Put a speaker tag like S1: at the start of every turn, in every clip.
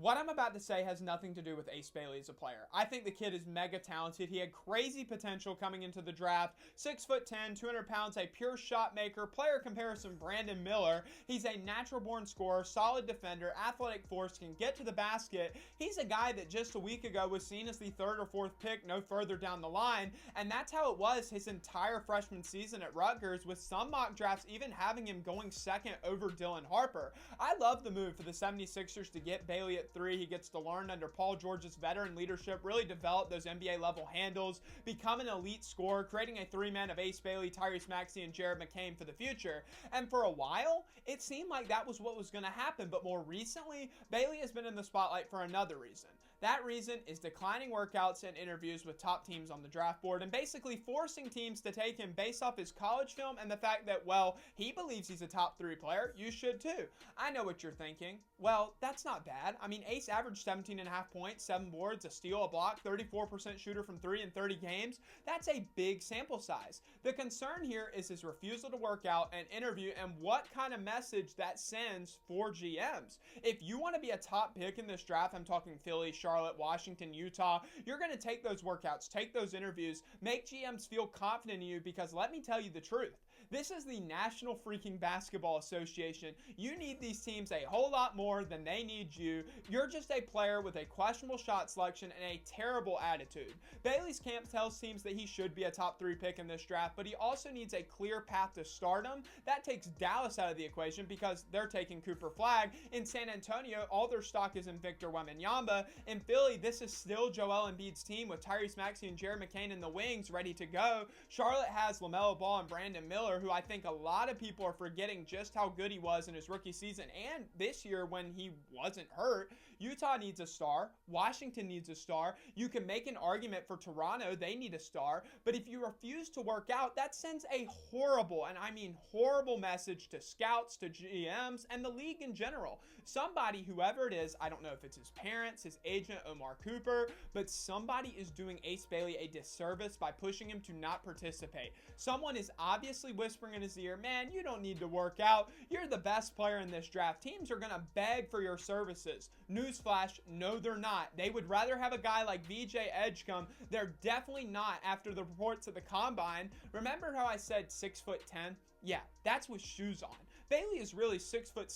S1: What I'm about to say has nothing to do with Ace Bailey as a player. I think the kid is mega talented. He had crazy potential coming into the draft. 6'10", 200 pounds, a pure shot maker. Player comparison, Brandon Miller. He's a natural born scorer, solid defender, athletic force, can get to the basket. He's a guy that just a week ago was seen as the 3rd or 4th pick, no further down the line. And that's how it was his entire freshman season at Rutgers, with some mock drafts even having him going 2nd over Dylan Harper. I love the move for the 76ers to get Bailey at 3. He gets to learn under Paul George's veteran leadership, really develop those NBA level handles, become an elite scorer, creating a 3-man of Ace Bailey, Tyrese Maxey, and Jared McCain for the future. And for a while, it seemed like that was what was going to happen, but more recently, Bailey has been in the spotlight for another reason. That reason is declining workouts and interviews with top teams on the draft board, and basically forcing teams to take him based off his college film and the fact that, well, he believes he's a top 3 player. You should too. I know what you're thinking. Well, that's not bad. I mean, Ace averaged 17.5 points, 7 boards, a steal, a block, 34% shooter from 3 in 30 games. That's a big sample size. The concern here is his refusal to work out and interview, and what kind of message that sends for GMs. If you want to be a top pick in this draft, I'm talking Philly, Charlotte, Washington, Utah, you're going to take those workouts, take those interviews, make GMs feel confident in you, because let me tell you the truth. This is the National freaking Basketball Association. You need these teams a whole lot more than they need you. You're just a player with a questionable shot selection and a terrible attitude. Bailey's camp tells teams that he should be a top 3 pick in this draft, but he also needs a clear path to stardom. That takes Dallas out of the equation because they're taking Cooper Flagg. In San Antonio, all their stock is in Victor Wembanyama. In Philly, this is still Joel Embiid's team with Tyrese Maxey and Jared McCain in the wings ready to go. Charlotte has LaMelo Ball and Brandon Miller, who I think a lot of people are forgetting just how good he was in his rookie season and this year when he wasn't hurt. Utah needs a star. Washington needs a star. You can make an argument for Toronto. They need a star. But if you refuse to work out, that sends a horrible, and I mean horrible, message to scouts, to GMs, and the league in general. Somebody, whoever it is, I don't know if it's his parents, his agent, Omar Cooper, but somebody is doing Ace Bailey a disservice by pushing him to not participate. Someone is obviously whispering in his ear, man, you don't need to work out. You're the best player in this draft. Teams are going to beg for your services. Newsflash, no, they're not. They would rather have a guy like VJ Edgecombe. They're definitely not after the reports at the combine. Remember how I said 6'10"? Yeah, that's with shoes on. Bailey is really 6'7.5",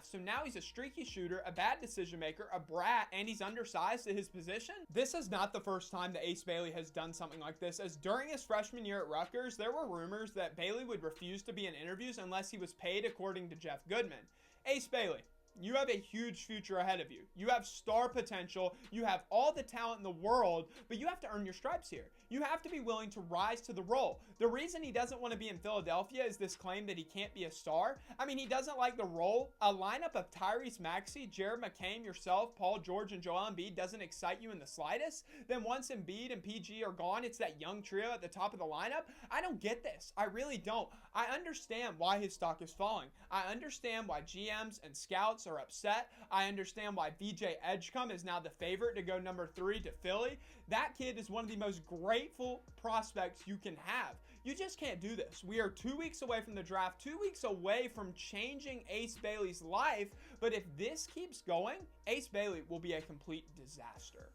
S1: so now he's a streaky shooter, a bad decision maker, a brat, and he's undersized at his position. This is not the first time that Ace Bailey has done something like this, as during his freshman year at Rutgers, there were rumors that Bailey would refuse to be in interviews unless he was paid, according to Jeff Goodman. Ace Bailey, you have a huge future ahead of you. You have star potential. You have all the talent in the world, but you have to earn your stripes here. You have to be willing to rise to the role. The reason he doesn't want to be in Philadelphia is this claim that he can't be a star. I mean, he doesn't like the role. A lineup of Tyrese Maxey, Jared McCain, yourself, Paul George, and Joel Embiid doesn't excite you in the slightest. Then once Embiid and PG are gone, it's that young trio at the top of the lineup. I don't get this. I really don't. I understand why his stock is falling. I understand why GMs and scouts are upset. I understand why VJ Edgecombe is now the favorite to go number 3 to Philly. That kid is one of the most grateful prospects you can have. You just can't do this. We are 2 weeks away from the draft, 2 weeks away from changing Ace Bailey's life. But if this keeps going, Ace Bailey will be a complete disaster.